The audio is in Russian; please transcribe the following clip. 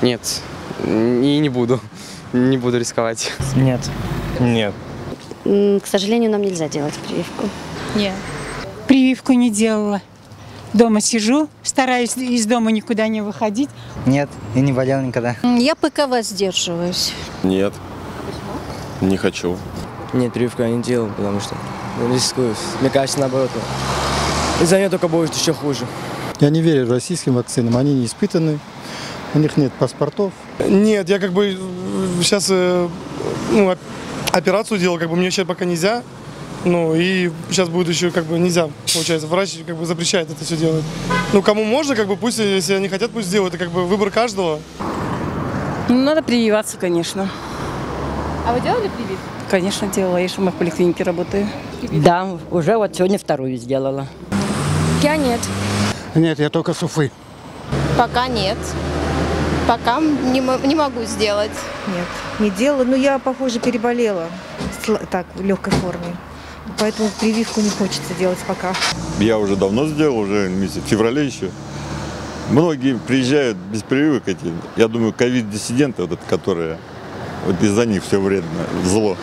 Нет, и не буду. Не буду рисковать. Нет. Нет. К сожалению, нам нельзя делать прививку. Нет. Прививку не делала. Дома сижу, стараюсь из дома никуда не выходить. Нет, и не болел никогда. Я пока воздерживаюсь. Нет. Не хочу. Нет, прививку я не делал, потому что рискую. Мне кажется, наоборот. Из-за нее только будет еще хуже. Я не верю российским вакцинам, они не испытаны, у них нет паспортов. Нет, я как бы сейчас операцию делал, как бы мне сейчас пока нельзя. Ну и сейчас будет еще как бы нельзя, получается. Врач как бы запрещает это все делать. Ну кому можно, как бы пусть, если они хотят, пусть сделают. Это как бы выбор каждого. Надо прививаться, конечно. А вы делали прививку? Конечно, делала. Я же в поликлинике работаю. Да, уже вот сегодня вторую сделала. Я нет. Нет, я только с Уфы. Пока нет. Пока не могу сделать. Нет, не делала, но я, похоже, переболела так, в легкой форме. Поэтому прививку не хочется делать пока. Я уже давно сделал, уже в феврале еще. Многие приезжают без прививок эти. Я думаю, ковид-диссиденты, вот это, которые вот из-за них все вредно, зло.